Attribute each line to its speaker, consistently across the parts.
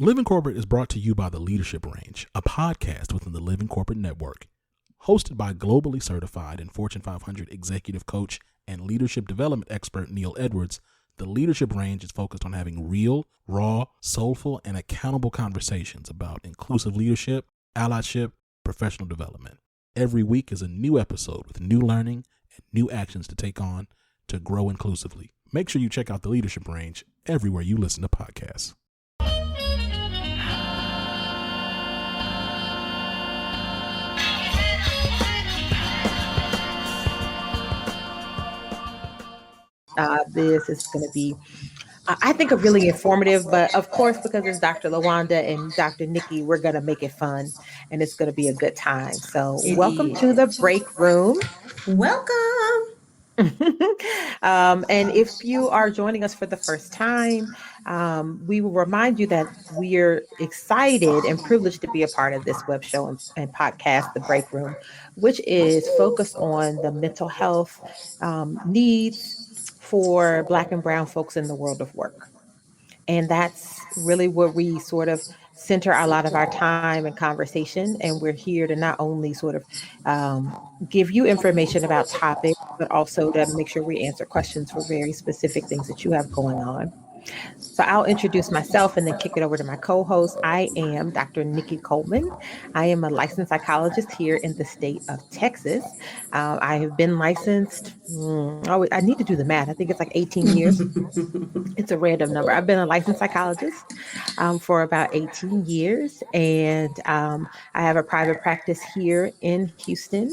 Speaker 1: Living Corporate is brought to you by the Leadership Range, a podcast within the Living Corporate Network. Hosted by globally certified and Fortune 500 executive coach and leadership development expert Neil Edwards, the Leadership Range is focused on having real, raw, soulful, and accountable conversations about inclusive leadership, allyship, professional development. Every week is a new episode with new learning and new actions to take on to grow inclusively. Make sure you check out the Leadership Range everywhere you listen to podcasts.
Speaker 2: This is going to be, I think, a really informative, but of course, because it's Dr. LaWanda and Dr. Nikki, we're going to make it fun and it's going to be a good time. So welcome to the break room.
Speaker 3: Welcome.
Speaker 2: And if you are joining us for the first time, we will remind you that we're excited and privileged to be a part of this web show and podcast, The Break Room, which is focused on the mental health needs for Black and Brown folks in the world of work. And that's really where we sort of center a lot of our time and conversation. And we're here to not only sort of give you information about topics, but also to make sure we answer questions for very specific things that you have going on. So I'll introduce myself and then kick it over to my co-host. I am Dr. Nikki Coleman. I am a licensed psychologist here in the state of Texas. I have been licensed, I need to do the math. I think it's like 18 years. It's a random number. I've been a licensed psychologist for about 18 years. And I have a private practice here in Houston.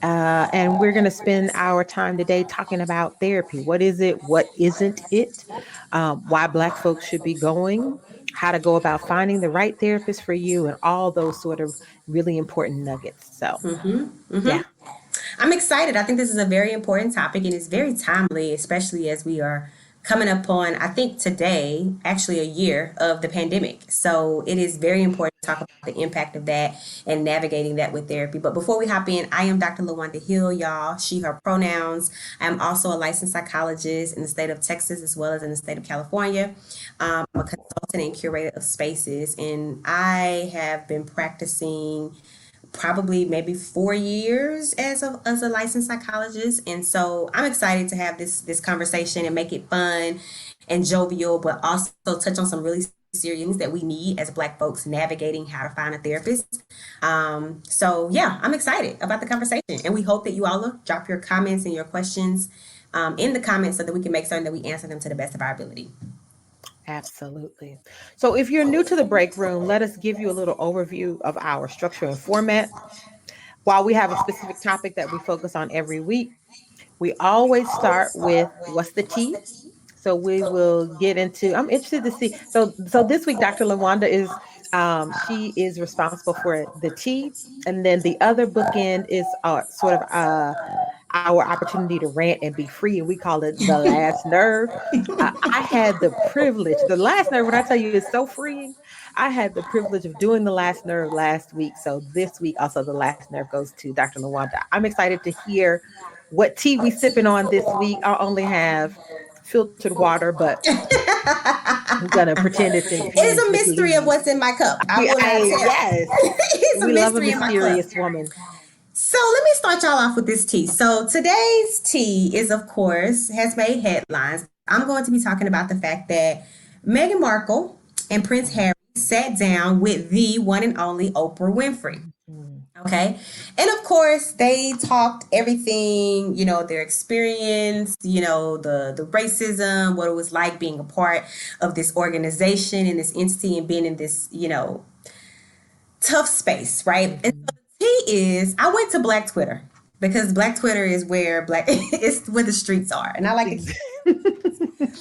Speaker 2: And we're going to spend our time today talking about therapy. What is it? What isn't it? Why Black folks should be going, how to go about finding the right therapist for you, and all those sort of really important nuggets. So, yeah.
Speaker 3: I'm excited. I think this is a very important topic and it's very timely, especially as we are coming up on, I think today, actually a year of the pandemic. So it is very important to talk about the impact of that and navigating that with therapy. But before we hop in, I am Dr. LaWanda Hill, y'all. She, her pronouns. I am also a licensed psychologist in the state of Texas as well as in the state of California. I'm a consultant and curator of spaces. And I have been practicing probably maybe 4 years as a licensed psychologist. And so I'm excited to have this conversation and make it fun and jovial, but also touch on some really serious things that we need as Black folks navigating how to find a therapist. So yeah, I'm excited about the conversation, and we hope that you all drop your comments and your questions in the comments so that we can make certain that we answer them to the best of our ability.
Speaker 2: Absolutely. So if you're new to the break room, let us give you a little overview of our structure and format. While we have a specific topic that we focus on every week, we always start with what's the tea? So we will get into, I'm interested to see. So this week, Dr. LaWanda she is responsible for the tea. And then the other bookend is sort of our opportunity to rant and be free. And we call it the last nerve. I had the privilege, the last nerve, when I tell you it's so freeing, I had the privilege of doing the last nerve last week. So this week, also the last nerve goes to Dr. LaWanda. I'm excited to hear what tea we sipping on this week. I only have filtered water, but I'm gonna pretend it's infused.
Speaker 3: It is a mystery of what's in my cup.
Speaker 2: Yes. We love a mysterious woman.
Speaker 3: So let me start y'all off with this tea. So today's tea of course, has made headlines. I'm going to be talking about the fact that Meghan Markle and Prince Harry sat down with the one and only Oprah Winfrey. Okay. And of course, they talked everything, their experience, the racism, what it was like being a part of this organization and this entity and being in this, tough space, right? And so the tea is, I went to Black Twitter because Black Twitter is where it's where the streets are. And I like it.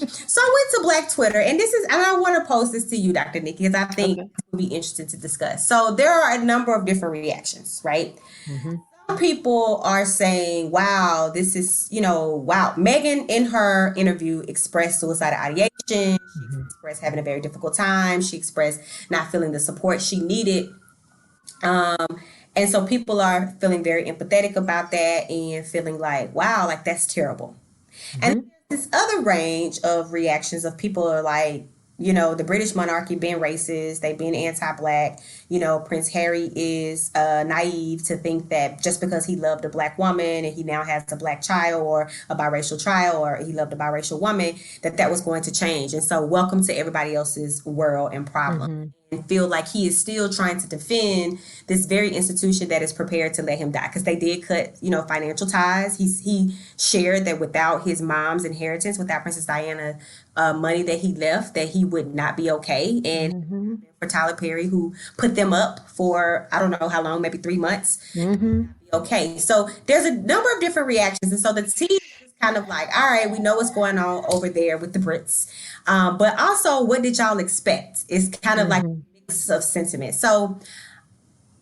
Speaker 3: So I went to Black Twitter, and I want to post this to you, Dr. Nikki, because I think it would be interesting to discuss. So there are a number of different reactions, right? Mm-hmm. Some people are saying, wow, this is, wow. Meghan in her interview expressed suicidal ideation. She expressed having a very difficult time. She expressed not feeling the support she needed. And so people are feeling very empathetic about that and feeling like, wow, that's terrible. Mm-hmm. And this other range of reactions of people are like, the British monarchy been racist, they've been anti-black. Prince Harry is naive to think that just because he loved a black woman and he now has a black child or a biracial child, or he loved a biracial woman, that was going to change. And so welcome to everybody else's world and problem.
Speaker 2: Mm-hmm.
Speaker 3: And feel like he is still trying to defend this very institution that is prepared to let him die, because they did cut financial ties. He shared that without his mom's inheritance, without Princess Diana money that he left, that he would not be okay. And
Speaker 2: Mm-hmm.
Speaker 3: for Tyler Perry, who put them up for I don't know how long, maybe 3 months.
Speaker 2: Mm-hmm.
Speaker 3: Okay, so there's a number of different reactions, and so the team is kind of like, all right, we know what's going on over there with the Brits, but also, what did y'all expect? It's kind of like
Speaker 2: Mm-hmm.
Speaker 3: a mix of sentiment. So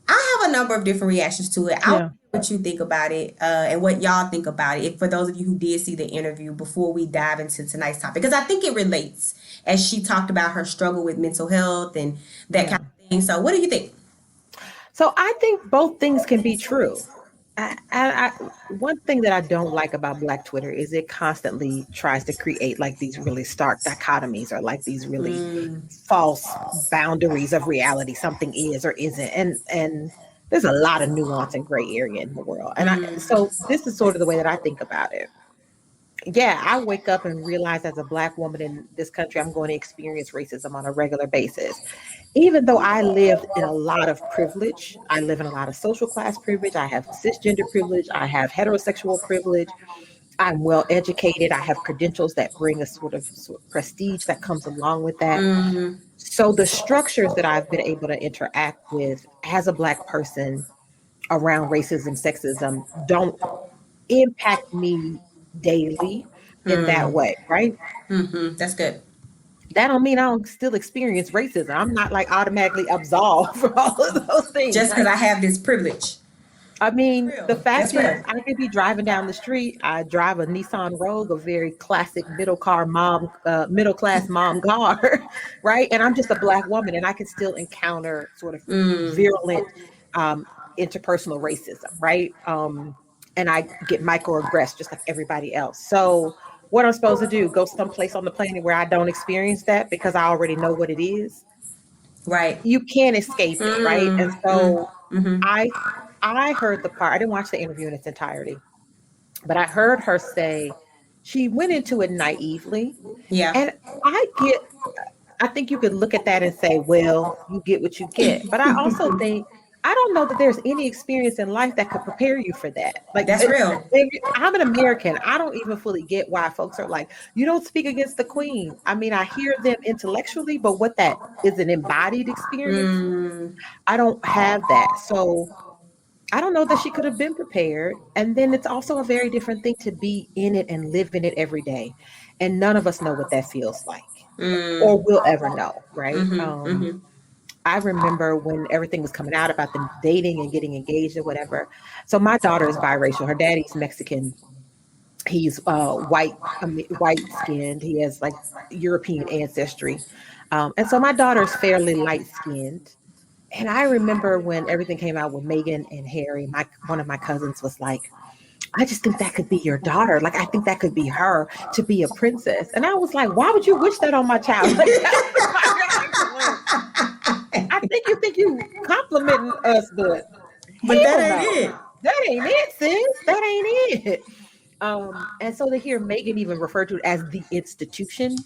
Speaker 3: I have a number of different reactions to it. I'll
Speaker 2: Yeah.
Speaker 3: what you think about it, and what y'all think about it. For those of you who did see the interview, before we dive into tonight's topic, because I think it relates, as she talked about her struggle with mental health and that
Speaker 2: Yeah.
Speaker 3: kind of thing. So, what do you think?
Speaker 2: So I think both things can be true. One thing that I don't like about Black Twitter is it constantly tries to create like these really stark dichotomies, or like these really false boundaries of reality. Something is or isn't, and there's a lot of nuance and gray area in the world. So this is sort of the way that I think about it. Yeah, I wake up and realize as a Black woman in this country, I'm going to experience racism on a regular basis. Even though I lived in a lot of privilege, I live in a lot of social class privilege, I have cisgender privilege, I have heterosexual privilege, I'm well educated, I have credentials that bring a sort of prestige that comes along with that. So the structures that I've been able to interact with as a Black person around racism, sexism don't impact me daily in that way, right?
Speaker 3: That's good.
Speaker 2: That don't mean I don't still experience racism. I'm not like automatically absolved from all of those things,
Speaker 3: Just because
Speaker 2: right?
Speaker 3: I have this privilege.
Speaker 2: I mean, the
Speaker 3: That's
Speaker 2: fact is,
Speaker 3: real.
Speaker 2: I could be driving down the street. I drive a Nissan Rogue, a very classic middle class mom car, right? And I'm just a Black woman, and I can still encounter sort of virulent um, interpersonal racism, right? And I get microaggressed just like everybody else. So, what I'm supposed to do? Go someplace on the planet where I don't experience that because I already know what it is?
Speaker 3: Right.
Speaker 2: You can't escape it, right? And so I I heard the part. I didn't watch the interview in its entirety, but I heard her say she went into it naively.
Speaker 3: Yeah.
Speaker 2: And I get I think you could look at that and say, well, you get what you get. But I also think I don't know that there's any experience in life that could prepare you for that. Like
Speaker 3: That's real.
Speaker 2: I'm an American. I don't even fully get why folks are like, you don't speak against the queen. I mean, I hear them intellectually, but what that is an embodied experience, I don't have that. So I don't know that she could have been prepared. And then it's also a very different thing to be in it and live in it every day. And none of us know what that feels like or will ever know, right? I remember when everything was coming out about them dating and getting engaged or whatever. So my daughter is biracial. Her daddy's Mexican. He's white skinned. He has like European ancestry. And so my daughter's fairly light skinned. And I remember when everything came out with Meghan and Harry, one of my cousins was like, I just think that could be your daughter. Like, I think that could be her to be a princess. And I was like, why would you wish that on my child? Like, that was my reaction. I think you complimenting us, but
Speaker 3: That
Speaker 2: hell
Speaker 3: ain't
Speaker 2: no.
Speaker 3: it.
Speaker 2: That ain't it, sis. That ain't it. And so to hear Megan even referred to it as the institution,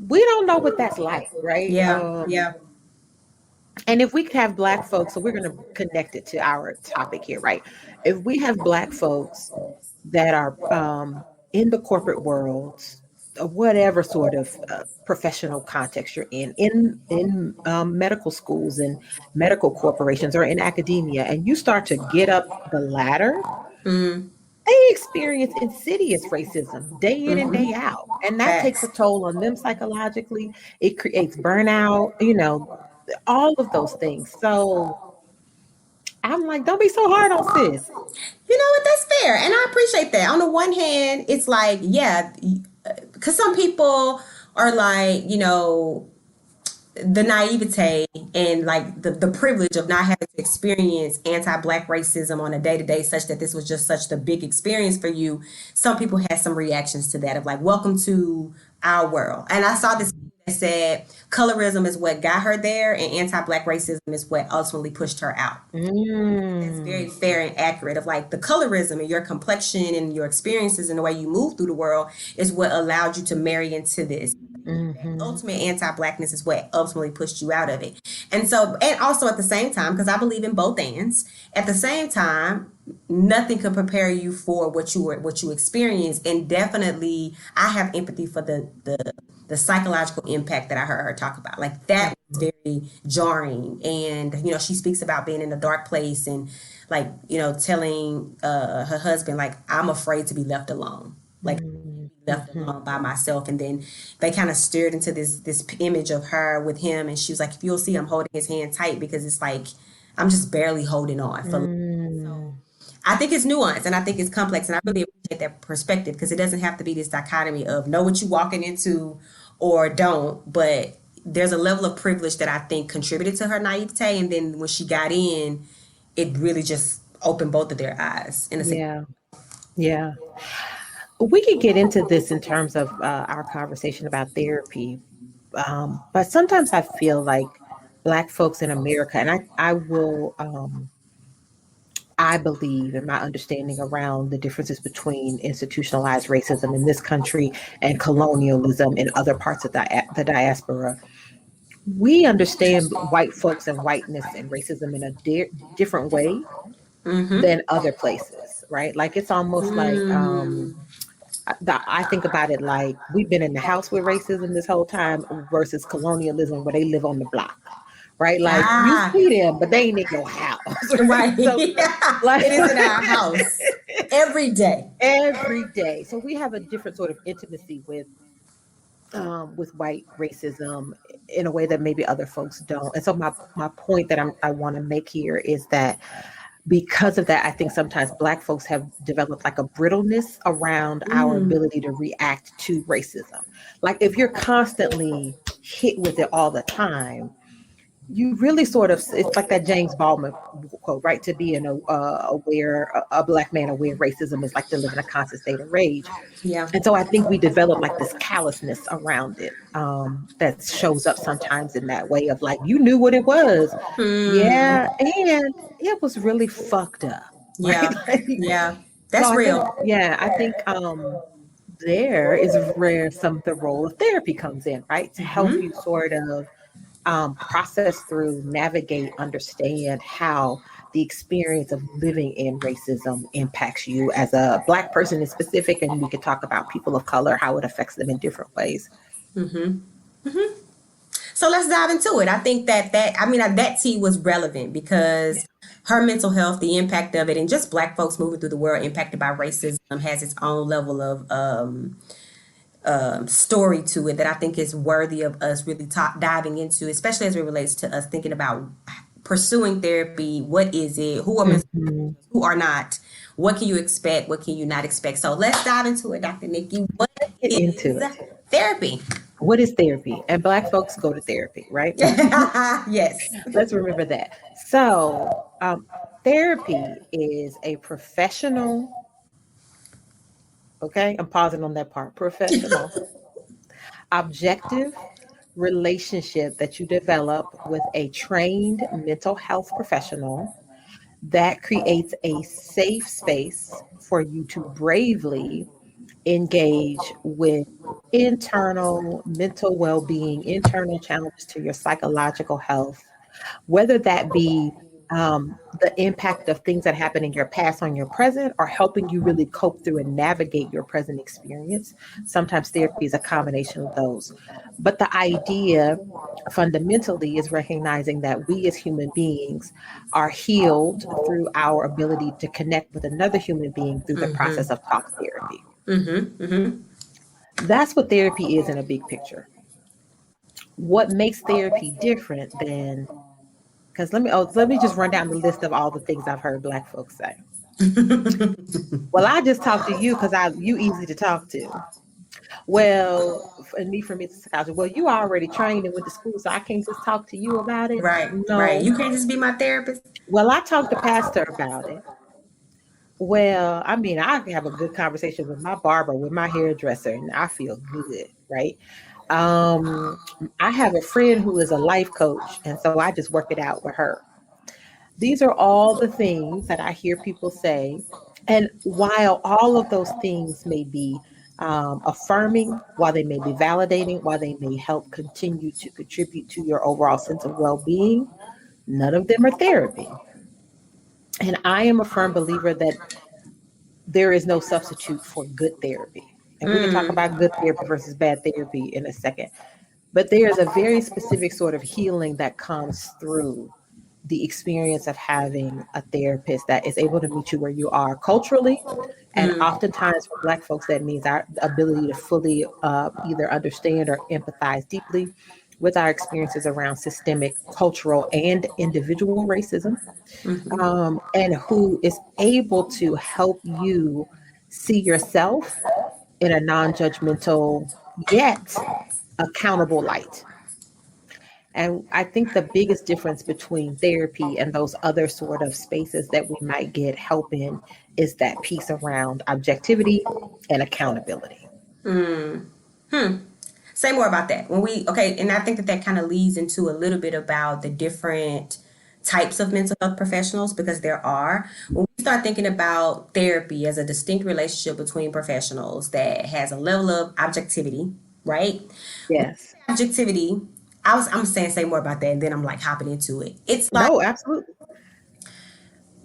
Speaker 2: we don't know what that's like, right?
Speaker 3: Yeah. Yeah.
Speaker 2: And if we could have Black folks, so we're going to connect it to our topic here, right? If we have Black folks that are in the corporate world, whatever sort of professional context you're in medical schools and medical corporations or in academia, and you start to get up the ladder, they experience insidious racism day in and day out. And that takes a
Speaker 3: Facts.
Speaker 2: toll on them psychologically. It creates burnout, all of those things. So I'm like, don't be so hard on sis.
Speaker 3: You know what? That's fair. And I appreciate that. On the one hand, it's like, yeah, because some people are like, the naivete and like the privilege of not having to experience anti-black racism on a day-to-day, such that this was just such the big experience for you. Some people had some reactions to that of like, welcome to our world. And I saw this said colorism is what got her there, and anti-black racism is what ultimately pushed her out. That's very fair and accurate. Of like the colorism and your complexion and your experiences and the way you move through the world is what allowed you to marry into this. Ultimate anti-blackness is what ultimately pushed you out of it. And so, and also at the same time, because I believe in both ends, at the same time, nothing can prepare you for what you experience. And definitely I have empathy for the psychological impact that I heard her talk about. Like that was very jarring. And she speaks about being in a dark place and like telling her husband like, I'm afraid to be left alone, like left alone by myself. And then they kind of steered into this image of her with him, and she was like, if you'll see, I'm holding his hand tight because it's like I'm just barely holding on for. So I think it's nuanced and I think it's complex, and I really appreciate that perspective because it doesn't have to be this dichotomy of know what you're walking into or don't. But there's a level of privilege that I think contributed to her naivete, and then when she got in, it really just opened both of their eyes in a
Speaker 2: Yeah. Yeah. We could get into this in terms of our conversation about therapy. But sometimes I feel like Black folks in America, and I believe in my understanding around the differences between institutionalized racism in this country and colonialism in other parts of the diaspora. We understand white folks and whiteness and racism in a different way than other places, right? Like it's almost like I think about it like we've been in the house with racism this whole time versus colonialism where they live on the block, right? Like you see them, but they ain't in your house,
Speaker 3: right.
Speaker 2: So, like,
Speaker 3: it is in our house every day.
Speaker 2: Every day. So we have a different sort of intimacy with white racism in a way that maybe other folks don't. And so my point that I want to make here is that because of that, I think sometimes Black folks have developed like a brittleness around our ability to react to racism. Like if you're constantly hit with it all the time, you really sort of, it's like that James Baldwin quote, right? To be a Black man aware of racism is like to live in a constant state of rage.
Speaker 3: Yeah.
Speaker 2: And so I think we develop like this callousness around it that shows up sometimes in that way of like, you knew what it was. Yeah. And it was really fucked up.
Speaker 3: Yeah.
Speaker 2: Right?
Speaker 3: Yeah. That's
Speaker 2: so
Speaker 3: real.
Speaker 2: I think there is where some of the role of therapy comes in, right? To help you sort of process through, navigate, understand how the experience of living in racism impacts you as a Black person in specific, and we could talk about people of color, how it affects them in different ways.
Speaker 3: So let's dive into it. I think that tea was relevant because her mental health, the impact of it, and just Black folks moving through the world impacted by racism has its own level of story to it that I think is worthy of us really diving into, especially as it relates to us thinking about pursuing therapy. What is it? Who are mental who are not? What can you expect? What can you not expect? So let's dive into it, Dr. Nikki. What is therapy?
Speaker 2: What is therapy? And Black folks go to therapy, right?
Speaker 3: Yes.
Speaker 2: Let's remember that. So therapy is a professional, okay, I'm pausing on that part, professional, objective relationship that you develop with a trained mental health professional that creates a safe space for you to bravely engage with internal mental well-being, internal challenges to your psychological health, whether that be the impact of things that happen in your past on your present or helping you really cope through and navigate your present experience. Sometimes therapy is a combination of those. But the idea fundamentally is recognizing that we as human beings are healed through our ability to connect with another human being through the process of talk therapy. That's what therapy is in a big picture. What makes therapy different than, because let me just run down the list of all the things I've heard Black folks say. Well, I just talk to you because you easy to talk to. Well, and me from psychology. Well, you already trained and went to school, so I can't just talk to you about it.
Speaker 3: Right.
Speaker 2: No.
Speaker 3: Right. You can't just be my therapist.
Speaker 2: Well, I talked to Pastor about it. Well, I mean, I have a good conversation with my barber, with my hairdresser, and I feel good, right? Um, I have a friend who is a life coach, and so I just work it out with her. These are all the things that I hear people say. And while all of those things may be affirming, while they may be validating, while they may help continue to contribute to your overall sense of well being, none of them are therapy. And I am a firm believer that there is no substitute for good therapy. And we can talk about good therapy versus bad therapy in a second. But there is a very specific sort of healing that comes through the experience of having a therapist that is able to meet you where you are culturally. And oftentimes for Black folks, that means our ability to fully either understand or empathize deeply with our experiences around systemic, cultural, and individual racism, and who is able to help you see yourself in a non judgmental yet accountable light. And I think the biggest difference between therapy and those other sort of spaces that we might get help in is that piece around objectivity and accountability.
Speaker 3: Say more about that. And I think that that kind of leads into a little bit about the different types of mental health professionals, because there are. When we start thinking about therapy as a distinct relationship between professionals that has a level of objectivity, right?
Speaker 2: Yes.
Speaker 3: Objectivity, I'm saying say more about that, and then I'm like hopping into it. It's like
Speaker 2: No, absolutely.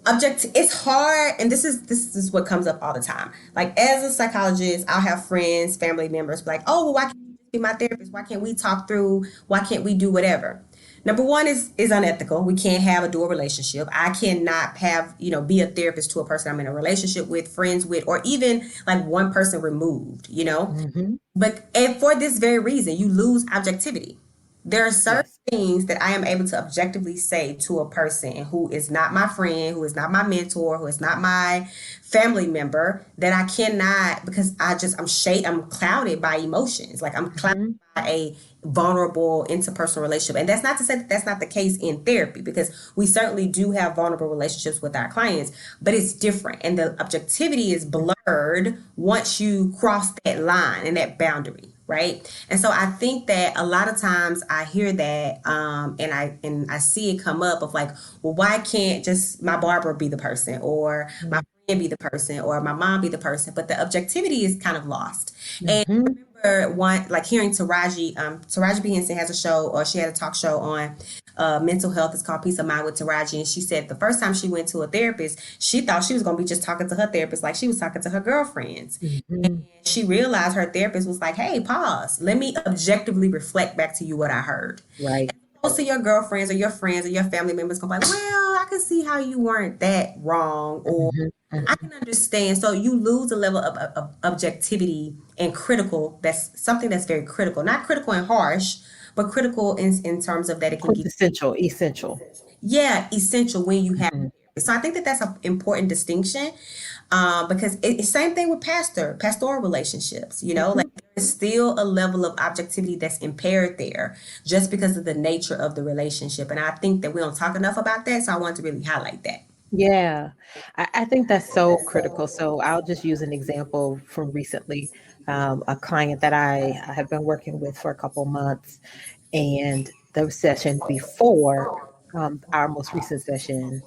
Speaker 3: it's hard, and this is what comes up all the time. Like, as a psychologist, I'll have friends, family members be like, oh, well, why can't you just be my therapist? Why can't we talk through, why can't we do whatever? Number one is unethical. We can't have a dual relationship. I cannot have, be a therapist to a person I'm in a relationship with, friends with, or even like one person removed.
Speaker 2: Hmm.
Speaker 3: But and for this very reason, you lose objectivity. There are certain
Speaker 2: Yes.
Speaker 3: things that I am able to objectively say to a person who is not my friend, who is not my mentor, who is not my family member, that I cannot, because I'm clouded by emotions. Like, I'm clouded
Speaker 2: Hmm.
Speaker 3: by a vulnerable interpersonal relationship. And that's not to say that that's not the case in therapy, because we certainly do have vulnerable relationships with our clients, but it's different. And the objectivity is blurred once you cross that line and that boundary. Right. And so I think that a lot of times I hear that, and I see it come up of like, well, why can't just my barber be the person, or my friend be the person, or my mom be the person? But the objectivity is kind of lost. And
Speaker 2: Hmm.
Speaker 3: one, like, hearing Taraji P. Henson has a show, or she had a talk show on mental health. It's called Peace of Mind with Taraji. And she said the first time she went to a therapist, she thought she was going to be just talking to her therapist like she was talking to her girlfriends.
Speaker 2: Hmm.
Speaker 3: She realized her therapist was like, hey, pause. Let me objectively reflect back to you what I heard.
Speaker 2: Right.
Speaker 3: Most of your girlfriends or your friends or your family members gonna be like, well, I can see how you weren't that wrong, or
Speaker 2: Hmm.
Speaker 3: I can understand. So you lose a level of objectivity and critical. That's something that's very critical, not critical and harsh, but critical in terms of that it can give,
Speaker 2: Quintessential, essential.
Speaker 3: yeah, essential when you have.
Speaker 2: Hmm.
Speaker 3: So I think that that's an important distinction, because it's same thing with pastoral relationships. Like,
Speaker 2: Hmm.
Speaker 3: there's still a level of objectivity that's impaired there, just because of the nature of the relationship. And I think that we don't talk enough about that. So I want to really highlight that.
Speaker 2: Yeah, I think that's so critical. So I'll just use an example from recently. A client that I have been working with for a couple months, and the session before our most recent session,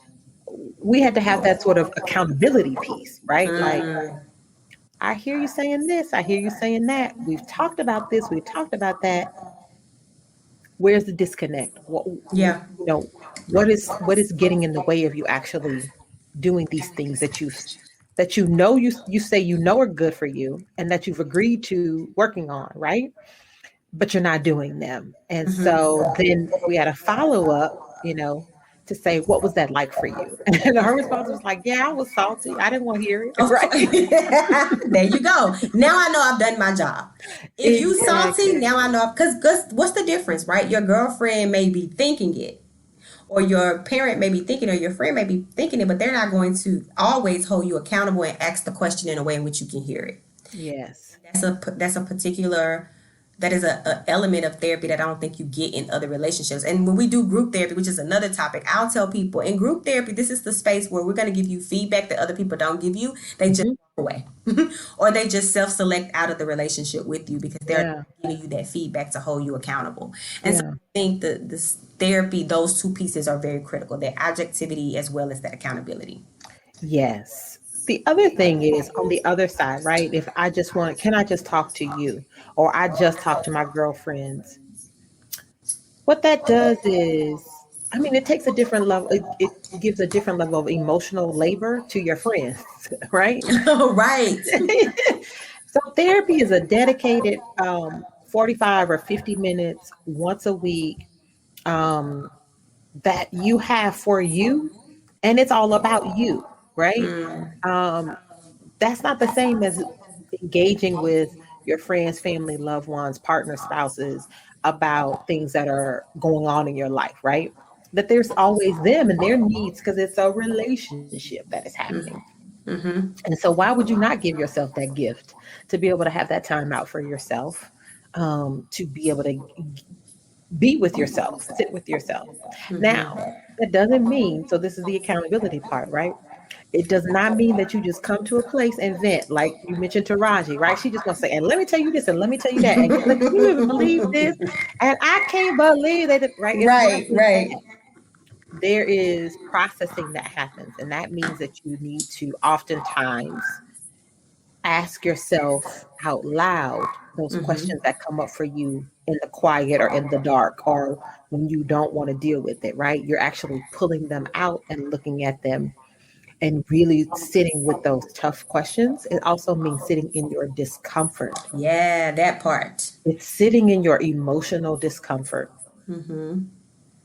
Speaker 2: we had to have that sort of accountability piece, right? Like, I hear you saying this, I hear you saying that. We've talked about this, we've talked about that. Where's the disconnect?
Speaker 3: Yeah.
Speaker 2: What is getting in the way of you actually doing these things that you say are good for you and that you've agreed to working on, right? But you're not doing them. And so then we had a follow up, to say, what was that like for you? And her response was like, yeah, I was salty. I didn't want to hear it.
Speaker 3: Of
Speaker 2: Right.
Speaker 3: course. There you go. Now I know I've done my job. If you salty,
Speaker 2: Exactly.
Speaker 3: now I know, because what's the difference, right? Your girlfriend may be thinking it, or your parent may be thinking, or your friend may be thinking it, but they're not going to always hold you accountable and ask the question in a way in which you can hear it.
Speaker 2: Yes.
Speaker 3: That's a particular That is a element of therapy that I don't think you get in other relationships. And when we do group therapy, which is another topic, I'll tell people in group therapy, this is the space where we're going to give you feedback that other people don't give you. They just
Speaker 2: Hmm.
Speaker 3: walk away, or they just self-select out of the relationship with you because they're
Speaker 2: Yeah.
Speaker 3: giving you that feedback to hold you accountable. And so
Speaker 2: Yeah.
Speaker 3: I think that this therapy, those two pieces are very critical: that objectivity as well as that accountability.
Speaker 2: Yes. The other thing is on the other side, right? If I just want, can I just talk to you? Or I just talk to my girlfriends. What that does is, I mean, it takes a different level, it gives a different level of emotional labor to your friends, right?
Speaker 3: Right.
Speaker 2: So therapy is a dedicated 45 or 50 minutes once a week um, that you have for you, and it's all about you, right? Um, that's not the same as engaging with your friends, family, loved ones, partners, spouses about things that are going on in your life, right? That there's always them and their needs because it's a relationship that is happening. And so, why would you not give yourself that gift to be able to have that time out for yourself, to be able to be with yourself, sit with yourself? Now, that doesn't mean, so this is the accountability part, right? It does not mean that you just come to a place and vent, like you mentioned to Raji, right? She just gonna say, and let me tell you this, and let me tell you that, and can you even believe this? And I can't believe that, right? It's not
Speaker 3: Right,
Speaker 2: just
Speaker 3: right.
Speaker 2: that. There is processing that happens, and that means that you need to oftentimes ask yourself out loud those questions that come up for you in the quiet or in the dark or when you don't want to deal with it, right? You're actually pulling them out and looking at them and really sitting with those tough questions. It also means sitting in your discomfort.
Speaker 3: Yeah, that part.
Speaker 2: It's sitting in your emotional discomfort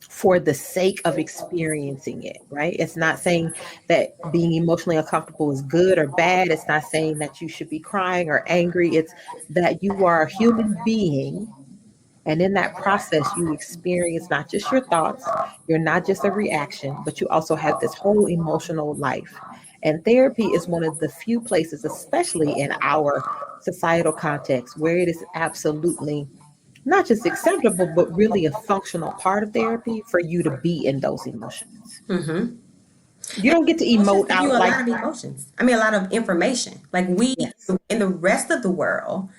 Speaker 2: for the sake of experiencing it, right? It's not saying that being emotionally uncomfortable is good or bad. It's not saying that you should be crying or angry. It's that you are a human being. And in that process, you experience not just your thoughts, you're not just a reaction, but you also have this whole emotional life. And therapy is one of the few places, especially in our societal context, where it is absolutely not just acceptable, but really a functional part of therapy for you to be in those emotions. You don't get to
Speaker 3: Emotions
Speaker 2: emote
Speaker 3: give you
Speaker 2: out
Speaker 3: a
Speaker 2: like,
Speaker 3: lot of emotions. I mean, a lot of information. Like we,
Speaker 2: yes,
Speaker 3: in the rest of the world,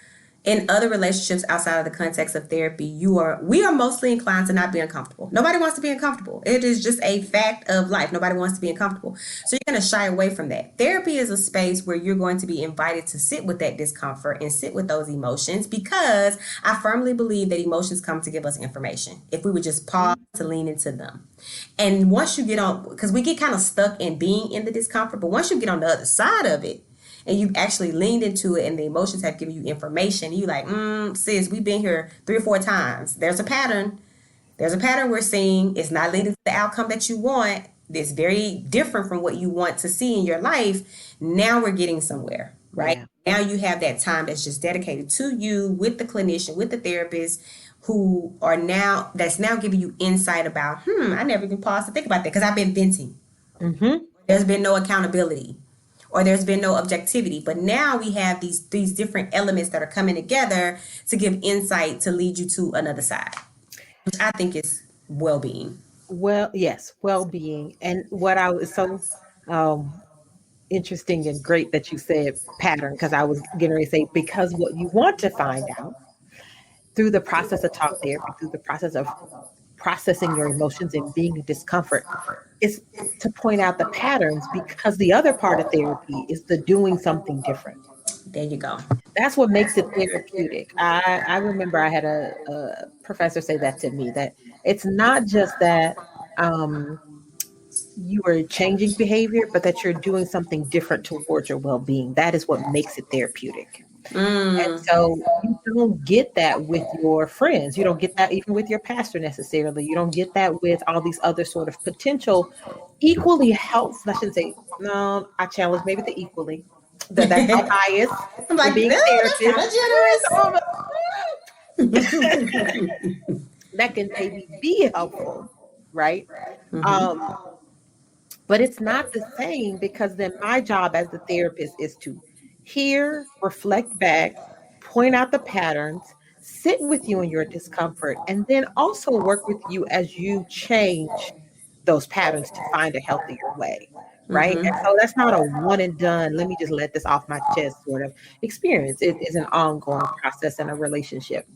Speaker 3: in other relationships outside of the context of therapy, we are mostly inclined to not be uncomfortable. Nobody wants to be uncomfortable. It is just a fact of life. Nobody wants to be uncomfortable. So you're going to shy away from that. Therapy is a space where you're going to be invited to sit with that discomfort and sit with those emotions because I firmly believe that emotions come to give us information. If we would just pause to lean into them. And once you get on, because we get kind of stuck in being in the discomfort, but once you get on the other side of it, and you've actually leaned into it and the emotions have given you information, you like, sis, we've been here 3 or 4 times. There's a pattern we're seeing. It's not leading to the outcome that you want. It's very different from what you want to see in your life. Now we're getting somewhere, right?
Speaker 2: yeah,
Speaker 3: Now you have that time that's just dedicated to you with the clinician, with the therapist that's now giving you insight about, I never even paused to think about that because I've been venting.
Speaker 2: mm-hmm,
Speaker 3: There's been no accountability or there's been no objectivity. But now we have these different elements that are coming together to give insight to lead you to another side, which I think is well being.
Speaker 2: well, yes, well-being. And what I was so um, interesting and great that you said pattern, because I was getting ready to say, because what you want to find out through the process of talk therapy, through the process of processing your emotions and being in discomfort, is to point out the patterns because the other part of therapy is the doing something different.
Speaker 3: There you go.
Speaker 2: That's what makes it therapeutic. I remember I had a professor say that to me, that it's not just that um, you are changing behavior, but that you're doing something different towards your well being. That is what makes it therapeutic. And so you don't get that with your friends. You don't get that even with your pastor necessarily. You don't get that with all these other sort of potential equally helpful. I shouldn't say, no, I challenge maybe the equally. That's my bias
Speaker 3: I'm
Speaker 2: in
Speaker 3: like,
Speaker 2: being a
Speaker 3: oh, that's
Speaker 2: therapist.
Speaker 3: kind of generous.
Speaker 2: Some of that can maybe be helpful, right? Um, but it's not the same because then my job as the therapist is to hear, reflect back, point out the patterns, sit with you in your discomfort, and then also work with you as you change those patterns to find a healthier way. Right. And so that's not a one and done, let me just let this off my chest sort of experience. It is an ongoing process in a relationship.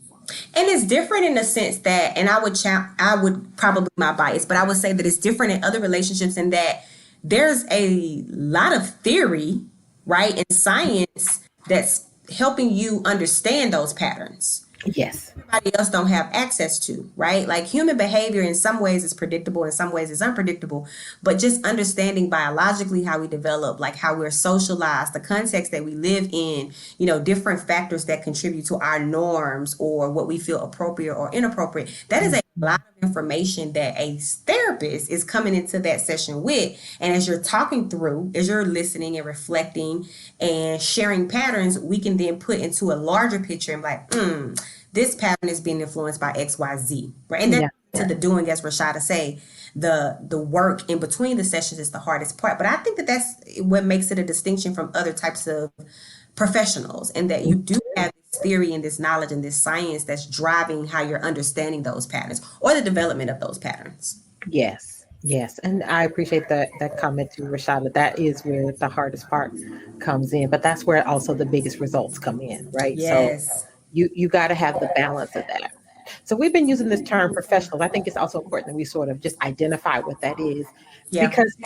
Speaker 3: And it's different in the sense that, and I would probably my bias, but I would say that it's different in other relationships in that there's a lot of theory, right, and science that's helping you understand those patterns.
Speaker 2: Yes.
Speaker 3: Everybody else don't have access to, right? Like human behavior in some ways is predictable, in some ways is unpredictable, but just understanding biologically how we develop, like how we're socialized, the context that we live in, different factors that contribute to our norms or what we feel appropriate or inappropriate. That is a lot of information that a therapist is coming into that session with. And as you're talking through, as you're listening and reflecting and sharing patterns, we can then put into a larger picture and be like, this pattern is being influenced by XYZ, right? And then to the doing, as Rashada say, the work in between the sessions is the hardest part. But I think that that's what makes it a distinction from other types of professionals, and that you do have this theory and this knowledge and this science that's driving how you're understanding those patterns or the development of those patterns.
Speaker 2: Yes. Yes. And I appreciate that comment too, Rashada. That is where the hardest part comes in, but that's where also the biggest results come in, right?
Speaker 3: Yes.
Speaker 2: So you got to have the balance of that. So we've been using this term professionals. I think it's also important that we sort of just identify what that is,
Speaker 3: Yeah.
Speaker 2: because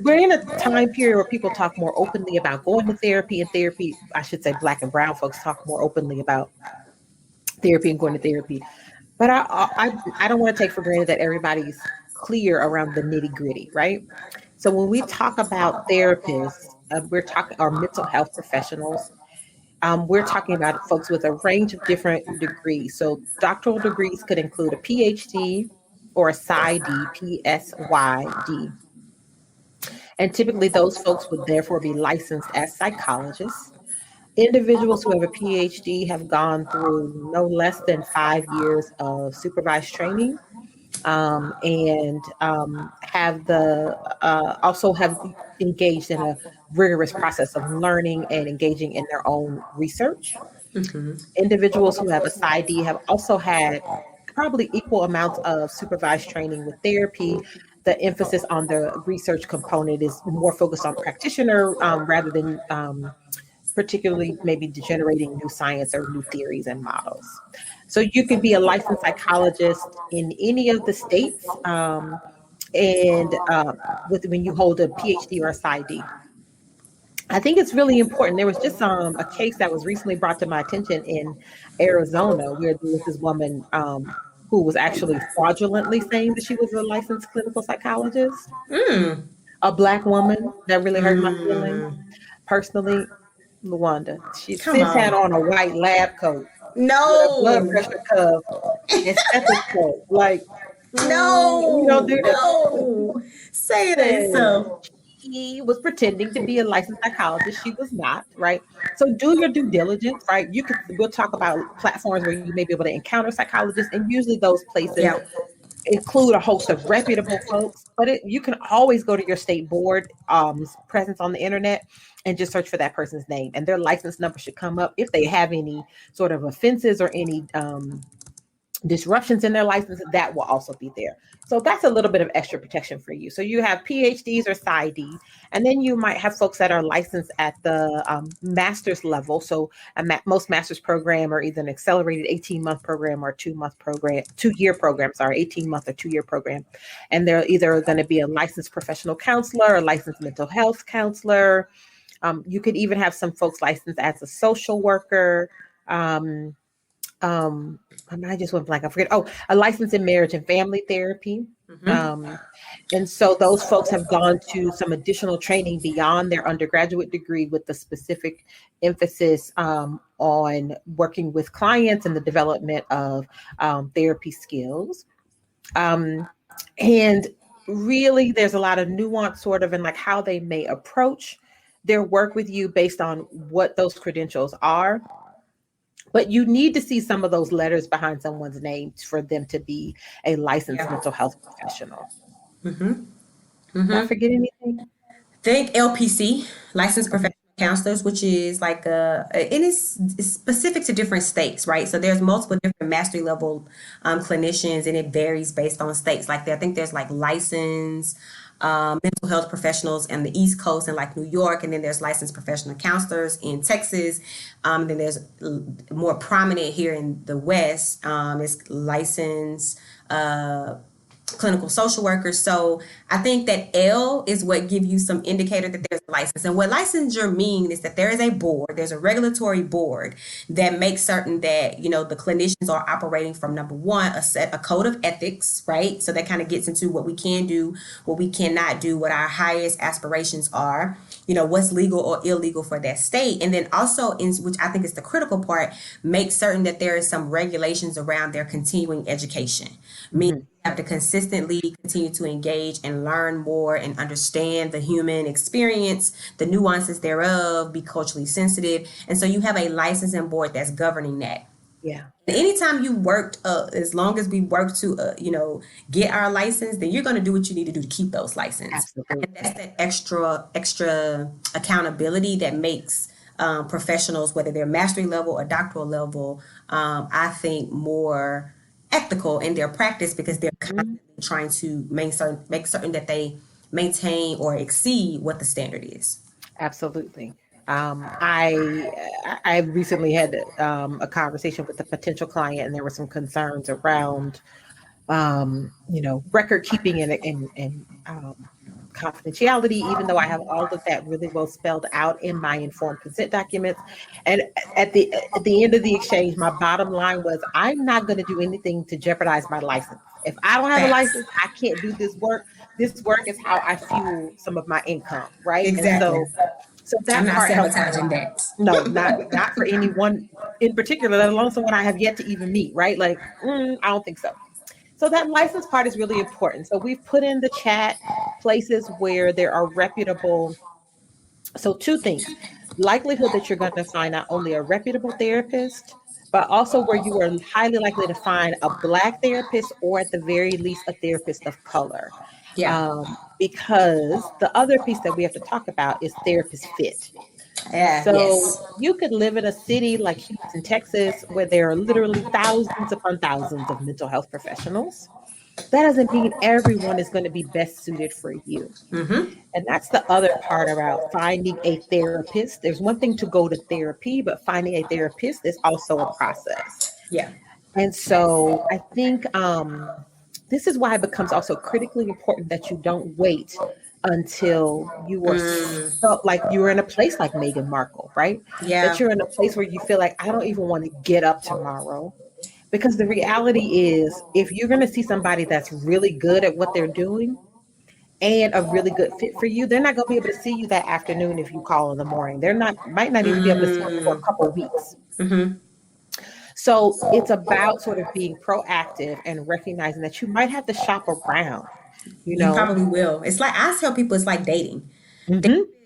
Speaker 2: we're in a time period where people talk more openly about going to therapy, and therapy, I should say Black and brown folks talk more openly about therapy and going to therapy. But I don't want to take for granted that everybody's clear around the nitty gritty, right? So when we talk about therapists, we're talking our mental health professionals. We're talking about folks with a range of different degrees. So doctoral degrees could include a PhD or a PsyD, PSYD. And typically those folks would therefore be licensed as psychologists. Individuals who have a PhD have gone through no less than 5 years of supervised training, and have the also have engaged in a rigorous process of learning and engaging in their own research. Individuals who have a PsyD have also had probably equal amounts of supervised training with therapy. The emphasis on the research component is more focused on practitioner, rather than particularly maybe generating new science or new theories and models. So you could be a licensed psychologist in any of the states, and with when you hold a PhD or a PsyD. I think it's really important. There was just a case that was recently brought to my attention in Arizona, where there was this woman who was actually fraudulently saying that she was a licensed clinical psychologist. A Black woman that really hurt my feelings personally. Luanda,
Speaker 3: Come
Speaker 2: sis had
Speaker 3: on.
Speaker 2: on a white lab coat with a blood
Speaker 3: No.
Speaker 2: pressure cuff and stethoscope. Like, we don't
Speaker 3: No.
Speaker 2: do that.
Speaker 3: No. Say it ain't
Speaker 2: Listen,
Speaker 3: so.
Speaker 2: she was pretending to be a licensed psychologist. She was not, right? So do your due diligence, right? We'll talk about platforms where you may be able to encounter psychologists, and usually those places
Speaker 3: Yeah.
Speaker 2: include a host of reputable folks, but you can always go to your state board presence on the internet and just search for that person's name, and their license number should come up. If they have any sort of offenses or any disruptions in their license, that will also be there. So that's a little bit of extra protection for you. So you have PhDs or PsyD, and then you might have folks that are licensed at the master's level. So most master's program are either an accelerated 18-month program or 2-month program, 2-year program, sorry, 18-month or 2-year program. And they're either going to be a licensed professional counselor or licensed mental health counselor. You could even have some folks licensed as a social worker. I just went blank. I forget. Oh, a license in marriage and family therapy. And so those folks have gone to some additional training beyond their undergraduate degree with the specific emphasis on working with clients and the development of therapy skills. And really, there's a lot of nuance sort of in like how they may approach their work with you based on what those credentials are. But you need to see some of those letters behind someone's name for them to be a licensed mental health professional. Did I forget anything?
Speaker 3: Think LPC, licensed professional counselors, which is like it is it's specific to different states, right? So there's multiple different mastery level clinicians, and it varies based on states. Like I think there's like licensed mental health professionals in the East Coast and like New York, and then there's licensed professional counselors in Texas. Then there's more prominent here in the West is licensed clinical social workers. So I think that L is what give you some indicator that there's a license. And what licensure mean is that there is a board, there's a regulatory board that makes certain that, you know, the clinicians are operating from number one, a code of ethics, right? So that kind of gets into what we can do, what we cannot do, what our highest aspirations are, you know, what's legal or illegal for that state. And then also, in which I think is the critical part, make certain that there is some regulations around their continuing education. Meaning you have to consistently continue to engage and learn more and understand the human experience, the nuances thereof, be culturally sensitive. And so you have a licensing board that's governing that.
Speaker 2: Yeah.
Speaker 3: Anytime you worked, as long as we work to, you know, get our license, then you're going to do what you need to do to keep those licenses.
Speaker 2: Absolutely.
Speaker 3: And that's that extra accountability that makes professionals, whether they're mastery level or doctoral level, I think more ethical in their practice, because they're constantly trying to make certain that they maintain or exceed what the standard is.
Speaker 2: Absolutely. I recently had a conversation with a potential client, and there were some concerns around, record keeping and confidentiality, even though I have all of that really well spelled out in my informed consent documents. And at the end of the exchange, my bottom line was, I'm not going to do anything to jeopardize my license. If I don't have a license, I can't do this work. This work is how I fuel some of my income, right?
Speaker 3: Exactly.
Speaker 2: And so that
Speaker 3: I'm not
Speaker 2: part helps.
Speaker 3: sabotaging that.
Speaker 2: No, not for anyone in particular, let alone someone I have yet to even meet, right? Like, I don't think so. So that license part is really important. So we've put in the chat places where there are reputable. So two things: likelihood that you're going to find not only a reputable therapist, but also where you are highly likely to find a Black therapist, or at the very least a therapist of color.
Speaker 3: Yeah.
Speaker 2: Because the other piece that we have to talk about is therapist fit.
Speaker 3: Yeah.
Speaker 2: So
Speaker 3: Yes.
Speaker 2: you could live in a city like Houston, Texas, where there are literally thousands upon thousands of mental health professionals. That doesn't mean everyone is going to be best suited for you. And that's the other part about finding a therapist. There's one thing to go to therapy, but finding a therapist is also a process.
Speaker 3: Yeah.
Speaker 2: And so I think this is why it becomes also critically important that you don't wait until you are felt like you're in a place like Meghan Markle, right?
Speaker 3: Yeah.
Speaker 2: That you're in a place where you feel like, I don't even want to get up tomorrow. Because the reality is, if you're going to see somebody that's really good at what they're doing and a really good fit for you, they're not going to be able to see you that afternoon if you call in the morning. Might not even be able to see you for a couple of weeks. So it's about sort of being proactive and recognizing that you might have to shop around,
Speaker 3: You probably will. It's like, I tell people, it's like dating.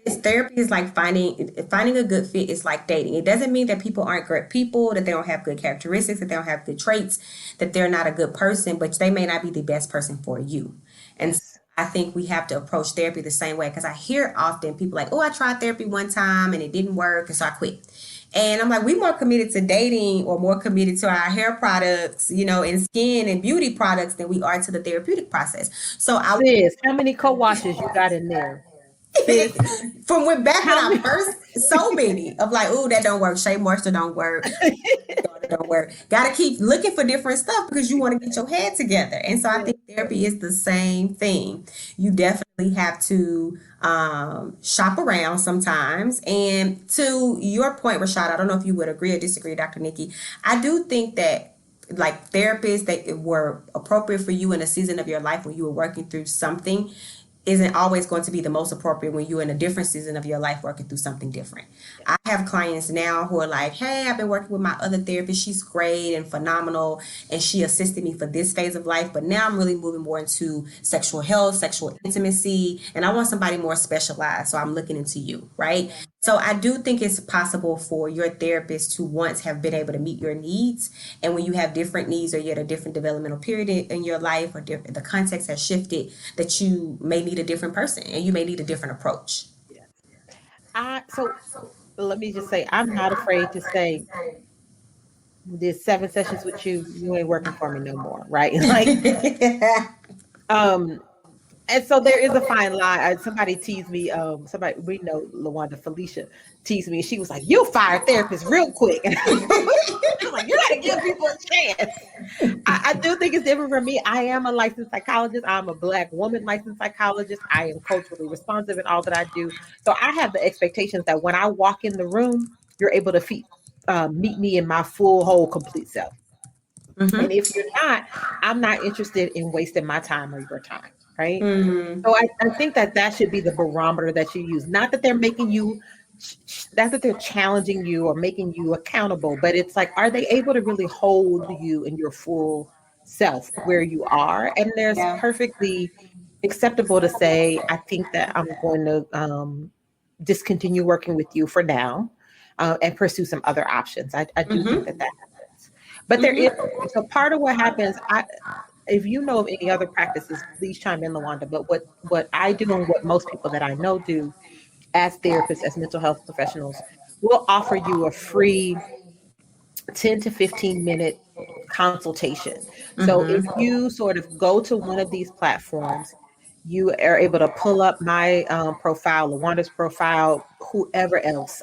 Speaker 3: Therapy is like finding a good fit. Is like dating. It doesn't mean that people aren't great people, that they don't have good characteristics, that they don't have good traits, that they're not a good person, but they may not be the best person for you. And I think we have to approach therapy the same way, because I hear often people like, oh, I tried therapy one time and it didn't work, and so I quit. And I'm like, we more committed to dating, or more committed to our hair products, and skin and beauty products, than we are to the therapeutic process. So
Speaker 2: Sis, how many co-washes you got in there?
Speaker 3: From when back when I first, so many of like, oh, that don't work. Shea Moisture don't work. Don't work. Got to keep looking for different stuff, because you want to get your head together. And so I think therapy is the same thing. You definitely have to shop around sometimes. And to your point, Rashad, I don't know if you would agree or disagree, Dr. Nikki. I do think that like therapists that were appropriate for you in a season of your life when you were working through something isn't always going to be the most appropriate when you're in a different season of your life working through something different. I have clients now who are like, hey, I've been working with my other therapist. She's great and phenomenal, and she assisted me for this phase of life. But now I'm really moving more into sexual health, sexual intimacy, and I want somebody more specialized. So I'm looking into you, right? So I do think it's possible for your therapist to once have been able to meet your needs. And when you have different needs, or you're at a different developmental period in your life, or the context has shifted, that you may need a different person and you may need a different approach.
Speaker 2: So let me just say, I'm not afraid to say, did 7 sessions with you, you ain't working for me no more, right? Like, um, and so there is a fine line. Somebody teased me. Somebody we know, Lawanda Felicia teased me. She was like, "You fire therapists real quick," and I was like, "You got to give people a chance." I do think it's different for me. I am a licensed psychologist. I'm a Black woman licensed psychologist. I am culturally responsive in all that I do. So I have the expectations that when I walk in the room, you're able to meet me in my full, whole, complete self. And
Speaker 3: Mm-hmm.
Speaker 2: if you're not, I'm not interested in wasting my time or your time, right?
Speaker 3: Mm-hmm.
Speaker 2: So I think that that should be the barometer that you use. Not that they're making you, not that they're challenging you or making you accountable, but it's like, are they able to really hold you in your full self where you are? And there's
Speaker 3: Yeah.
Speaker 2: perfectly acceptable to say, I think that I'm going to discontinue working with you for now, and pursue some other options. I do think that
Speaker 3: Mm-hmm.
Speaker 2: that happens. But there is,
Speaker 3: Mm-hmm.
Speaker 2: so part of what happens, if you know of any other practices, please chime in, Lawanda. But what I do and what most people that I know do as therapists, as mental health professionals, will offer you a free 10 to 15-minute consultation. So if
Speaker 3: Mm-hmm.
Speaker 2: you sort of go to one of these platforms, you are able to pull up my profile, Lawanda's profile, whoever else,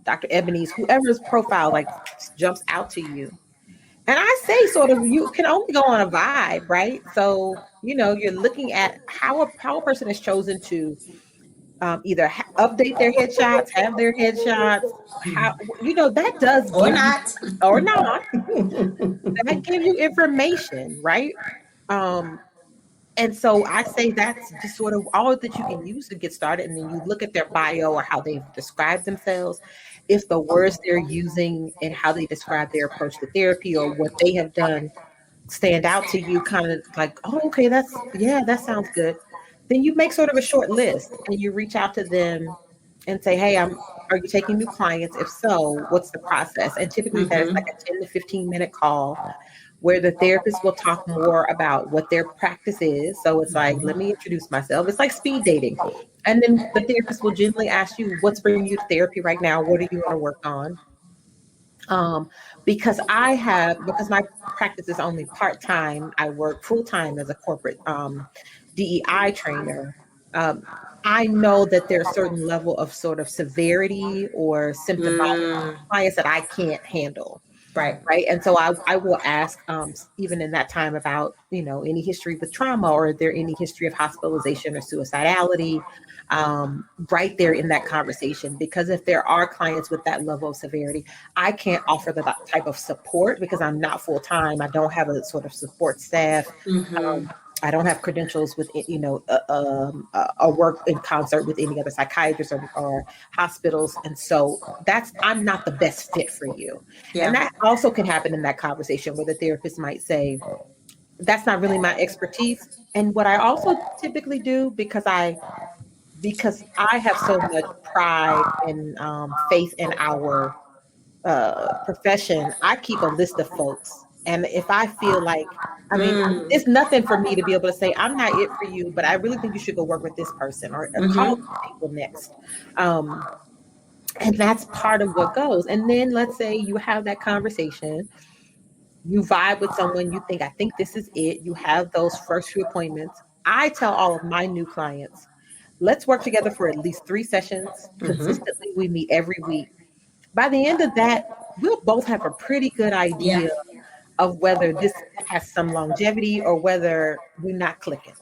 Speaker 2: Dr. Ebony's, whoever's profile like jumps out to you. And I say sort of you can only go on a vibe, right? So, you're looking at how a person has chosen to either update their headshots, have their headshots, how, that does
Speaker 3: Or
Speaker 2: give you,
Speaker 3: not.
Speaker 2: or not, that gives you information, right? Um, and so I say that's just sort of all that you can use to get started. And then you look at their bio or how they've described themselves, if the words they're using and how they describe their approach to therapy or what they have done stand out to you, kind of like, oh, okay, yeah, that sounds good. Then you make sort of a short list and you reach out to them and say, hey, are you taking new clients? If so, what's the process? And typically that is like
Speaker 3: Mm-hmm.
Speaker 2: a 10 to 15-minute call where the therapist will talk more about what their practice is. So it's like, let me introduce myself. It's like speed dating. And then the therapist will gently ask you, what's bringing you to therapy right now? What do you want to work on? um, because my practice is only part-time. I work full-time as a corporate DEI trainer. um, I know that there's a certain level of sort of severity or symptomatic
Speaker 3: Mm.
Speaker 2: clients that I can't handle.
Speaker 3: Right.
Speaker 2: Right. And so I will ask, even in that time, about, any history with trauma, or is there any history of hospitalization or suicidality, right there in that conversation. Because if there are clients with that level of severity, I can't offer that type of support because I'm not full time. I don't have a sort of support staff.
Speaker 3: Mm-hmm.
Speaker 2: I don't have credentials with, a work in concert with any other psychiatrists or hospitals. And so I'm not the best fit for you. And
Speaker 3: Yeah.
Speaker 2: that also can happen in that conversation where the therapist might say, that's not really my expertise. And what I also typically do, because I have so much pride and faith in our profession, I keep a list of folks. And if I feel like, I mean,
Speaker 3: Mm.
Speaker 2: it's nothing for me to be able to say, I'm not it for you, but I really think you should go work with this person, or call
Speaker 3: Mm-hmm.
Speaker 2: these people next. Um, and that's part of what goes. And then let's say you have that conversation, you vibe with someone, you think, I think this is it. You have those first few appointments. I tell all of my new clients, let's work together for at least 3 sessions.
Speaker 3: Mm-hmm.
Speaker 2: Consistently, we meet every week. By the end of that, we'll both have a pretty good
Speaker 3: Yeah.
Speaker 2: idea of whether this has some longevity or whether we're not clicking.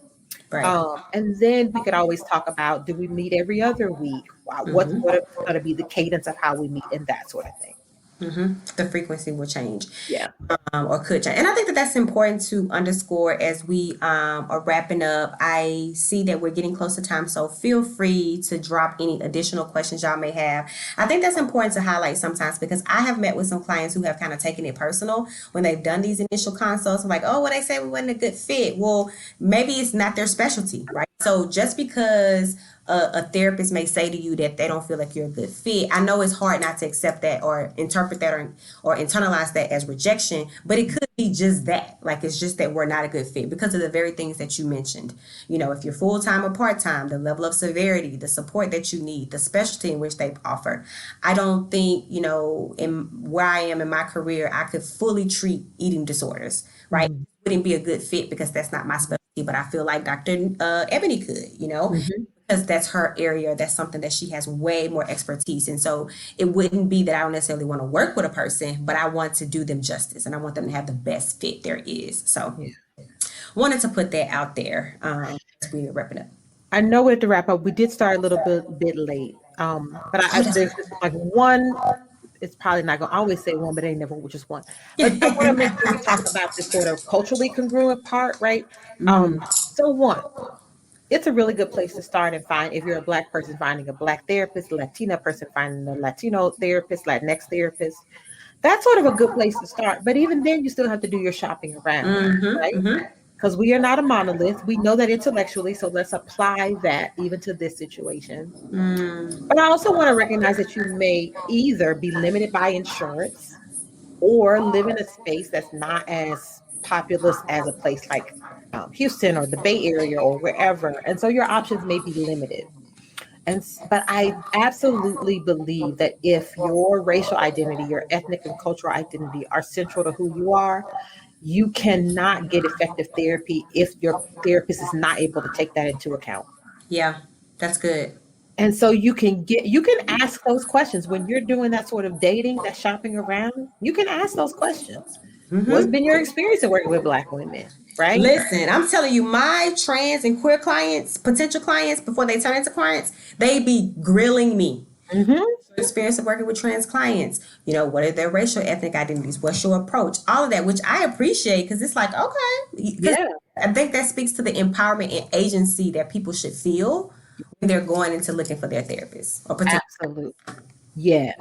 Speaker 3: Right.
Speaker 2: And then we could always talk about, do we meet every other week? What's
Speaker 3: Mm-hmm.
Speaker 2: going to be the cadence of how we meet, and that sort of thing.
Speaker 3: Mm-hmm. The frequency will change.
Speaker 2: Yeah.
Speaker 3: Or could change. And I think that that's important to underscore as we are wrapping up. I see that we're getting close to time, so feel free to drop any additional questions y'all may have. I think that's important to highlight sometimes because I have met with some clients who have kind of taken it personal when they've done these initial consults. Like, oh, well, they say we wasn't a good fit. Well, maybe it's not their specialty, right? So just because a therapist may say to you that they don't feel like you're a good fit, I know it's hard not to accept that or interpret that or internalize that as rejection, but it could be just that. Like it's just that we're not a good fit because of the very things that you mentioned. You know, if you're full time or part time, the level of severity, the support that you need, the specialty in which they offer. I don't think, you know, in where I am in my career, I could fully treat eating disorders, right?
Speaker 2: Mhm.
Speaker 3: Wouldn't be a good fit because that's not my specialty, but I feel like Dr. Ebony could, you know,
Speaker 2: Mhm.
Speaker 3: because that's her area. That's something that she has way more expertise in. So it wouldn't be that I don't necessarily want to work with a person, but I want to do them justice and I want them to have the best fit there is. So
Speaker 2: Yeah.
Speaker 3: wanted to put that out there as we wrap it up.
Speaker 2: I know we have to wrap up. We did start a little bit late. But
Speaker 3: Oh, that's
Speaker 2: there's just like one, it's probably not going to always say one, but ain't never just one. But I want to make sure we talk about this sort of culturally congruent part, right? So one, it's a really good place to start and find if you're a Black person finding a Black therapist, Latina person finding a Latino therapist, Latinx therapist. That's sort of a good place to start. But even then, you still have to do your shopping around, right? Because we are not a monolith. We know that intellectually, so let's apply that even to this situation. But I also want to recognize that you may either be limited by insurance or live in a space that's not as populous as a place like Houston or the Bay Area or wherever. And so your options may be limited. But I absolutely believe that if your racial identity, your ethnic and cultural identity are central to who you are, you cannot get effective therapy if your therapist is not able to take that into account.
Speaker 3: Yeah, that's good.
Speaker 2: And so you can ask those questions when you're doing that sort of dating, that shopping around. You can ask those questions. What's been your experience of working with Black women, right?
Speaker 3: Listen, I'm telling you, my trans and queer clients, potential clients, before they turn into clients, they be grilling me.
Speaker 2: Hmm.
Speaker 3: Experience of working with trans clients. You know, what are their racial ethnic identities? What's your approach? All of that, which I appreciate because it's like, okay. Because
Speaker 2: Yeah,
Speaker 3: I think that speaks to the empowerment and agency that people should feel when they're going into looking for their therapist or potential.
Speaker 2: absolutely. Yes.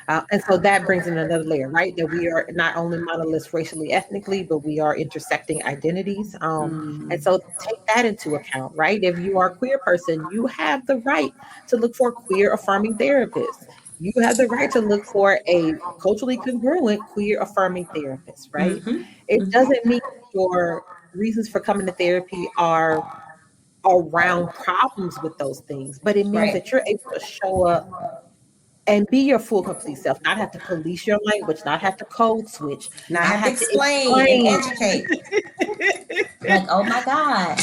Speaker 2: And so that brings in another layer, right? That we are not only monoliths racially, ethnically, but we are intersecting identities. And so take that into account, right? If you are a queer person, you have the right to look for a queer affirming therapist. You have the right to look for a culturally congruent queer affirming therapist, right? It doesn't mean your reasons for coming to therapy are around problems with those things, but it means
Speaker 3: Right.
Speaker 2: that you're able to show up and be your full complete self, not have to police your language, not have to code switch,
Speaker 3: Now I
Speaker 2: not
Speaker 3: have to
Speaker 2: have to
Speaker 3: explain and
Speaker 2: explain.
Speaker 3: educate. Like, oh my God.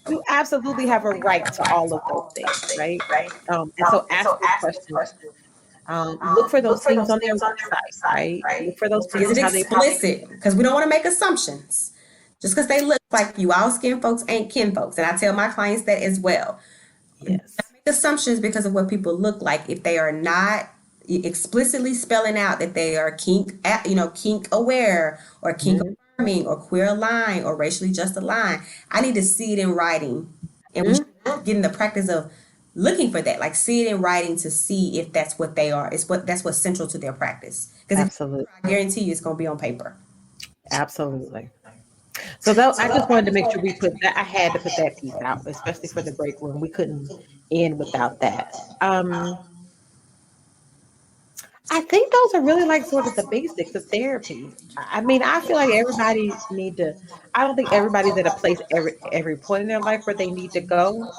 Speaker 2: You absolutely have a right to all of those things, right? And so ask those questions. Look for those things on their website, right? Look for those
Speaker 3: Is
Speaker 2: things
Speaker 3: it
Speaker 2: how they pop.
Speaker 3: explicit? Because we don't want to make assumptions. Just because they look like you, all skin folks ain't kin folks. And I tell my clients that as well.
Speaker 2: Yes.
Speaker 3: Make assumptions because of what people look like. If they are not explicitly spelling out that they are kink aware or kink
Speaker 2: Mhm.
Speaker 3: affirming or queer aligned or racially just aligned, I need to see it in writing. And we
Speaker 2: Mhm.
Speaker 3: should get in the practice of looking for that, like see it in writing to see if that's what they are. It's what that's what's central to their practice. Because if
Speaker 2: Absolutely.
Speaker 3: I guarantee you, it's going to be on paper.
Speaker 2: Absolutely. So that, I just wanted to make sure we put that. I had to put that piece out, especially for the break room. We couldn't end without that. I think those are really like sort of the basics of therapy. I mean, I feel like everybody need to. I don't think everybody's at a place every point in their life where they need to go.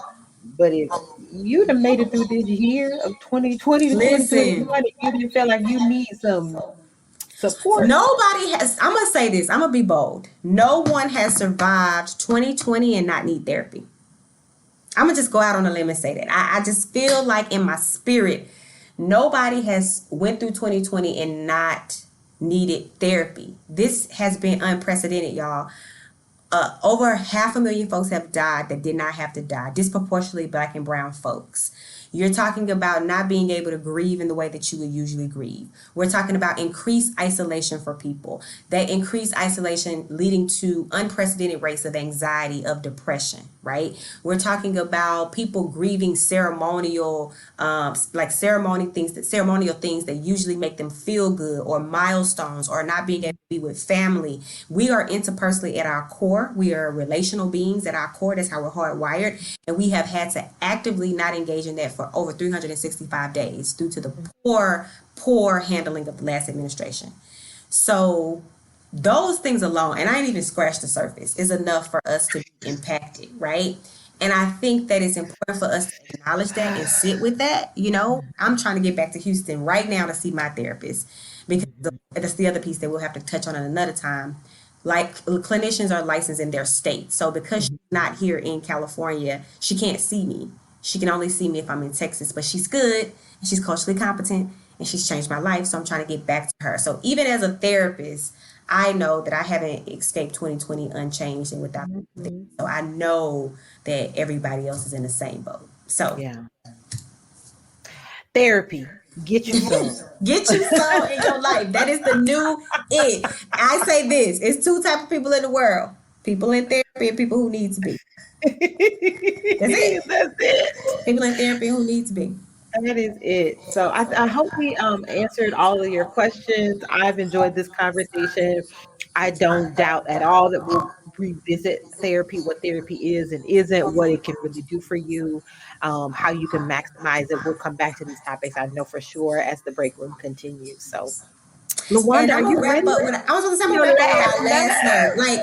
Speaker 2: But if you'd have made it through this year of 2020 to
Speaker 3: Listen,
Speaker 2: 2021, and you didn't feel like you need some support,
Speaker 3: nobody has, I'm going to say this, I'm going to be bold. No one has survived 2020 and not need therapy. I'm going to just go out on a limb and say that. I just feel like in my spirit, nobody has went through 2020 and not needed therapy. This has been unprecedented, y'all. Over 500,000 folks have died that did not have to die, disproportionately Black and brown folks. You're talking about not being able to grieve in the way that you would usually grieve. We're talking about increased isolation for people. That increased isolation leading to unprecedented rates of anxiety, of depression, right? We're talking about people grieving ceremonial, ceremonial things that usually make them feel good, or milestones, or not being able be with family. We are interpersonally at our core. We are relational beings at our core. That's how we're hardwired. And we have had to actively not engage in that for over 365 days due to the poor handling of the last administration. So those things alone, and I ain't even scratched the surface, is enough for us to be impacted, right? And I think that it's important for us to acknowledge that and sit with that. I'm trying to get back to Houston right now to see my therapist because that's the other piece that we'll have to touch on at another time. Like clinicians are licensed in their state. So because she's not here in California, she can't see me. She can only see me if I'm in Texas, but she's good and she's culturally competent and she's changed my life. So I'm trying to get back to her. So even as a therapist, I know that I haven't escaped 2020 unchanged and without. So I know that everybody else is in the same boat. So
Speaker 2: yeah. Therapy. Get you some.
Speaker 3: Get you some in your life. That is the new it. I say this. It's two types of people in the world. People in therapy and people who need to be. That's it.
Speaker 2: That's it.
Speaker 3: People in therapy who need to be.
Speaker 2: That is it. So I hope we answered all of your questions. I've enjoyed this conversation. I don't doubt at all that we'll revisit therapy, what therapy is and isn't, what it can really do for you, how you can maximize it. We'll come back to these topics, I know for sure, as the break room continues. So, LaWanda, are you ready?
Speaker 3: I was going to say, I'm going to wrap up with our last note. Like,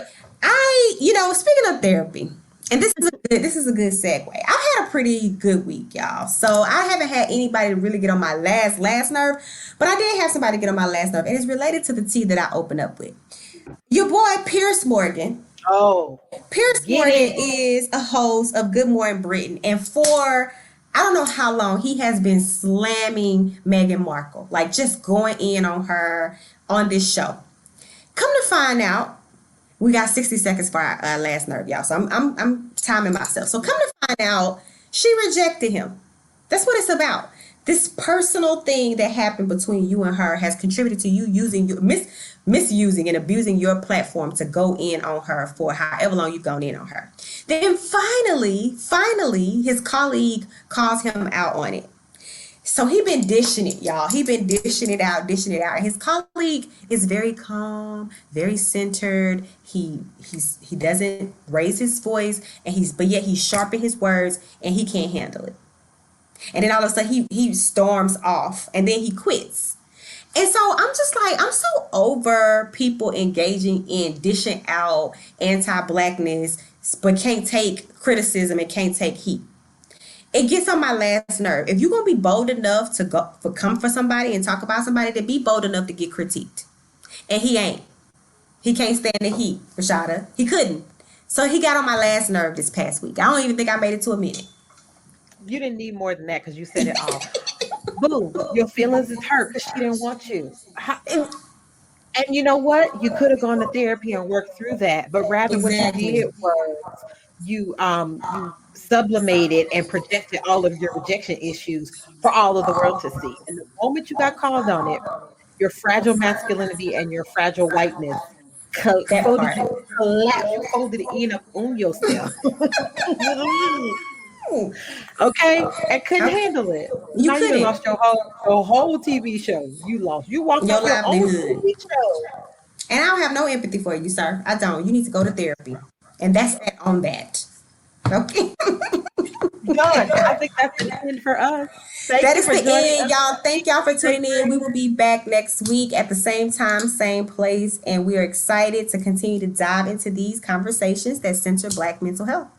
Speaker 3: speaking of therapy, and this is a good segue. I've had a pretty good week, y'all. So I haven't had anybody really get on my last nerve, but I did have somebody get on my last nerve, and it's related to the tea that I opened up with. Your boy Piers Morgan.
Speaker 2: Oh,
Speaker 3: Piers Morgan is a host of Good Morning Britain, and for I don't know how long he has been slamming Meghan Markle, like just going in on her on this show. Come to find out, we got 60 seconds for our last nerve, y'all. So I'm timing myself. So come to find out, she rejected him. That's what it's about. This personal thing that happened between you and her has contributed to you using your misusing and abusing your platform to go in on her for however long you've gone in on her. Then finally, his colleague calls him out on it. So he been dishing it, y'all. He been dishing it out. His colleague is very calm, very centered. He doesn't raise his voice, but yet he's sharp in his words, and he can't handle it. And then all of a sudden he storms off, and then he quits. And so I'm just like, I'm so over people engaging in dishing out anti-blackness, but can't take criticism and can't take heat. It gets on my last nerve. If you're going to be bold enough to come for somebody and talk about somebody, then be bold enough to get critiqued. And he ain't. He can't stand the heat, Rashada. He couldn't. So he got on my last nerve this past week. I don't even think I made it to a minute.
Speaker 2: You didn't need more than that because you said it all. Boo, your feelings is hurt because she didn't want you. And you know what? You could have gone to therapy and worked through that. But rather what you did was you sublimated and projected all of your rejection issues for all of the world to see. And the moment you got called on it, your fragile masculinity and your fragile whiteness collapsed. You folded it in up on yourself. Okay, and couldn't handle it.
Speaker 3: You
Speaker 2: now
Speaker 3: couldn't.
Speaker 2: You lost your whole TV show. You lost. You walked off your own TV show.
Speaker 3: And I don't have no empathy for you, sir. I don't. You need to go to therapy, and that's that on that. Okay.
Speaker 2: Done. I think that's the end for us.
Speaker 3: That is the end, y'all. Thank y'all for tuning in. We will be back next week at the same time, same place, and we are excited to continue to dive into these conversations that center Black mental health.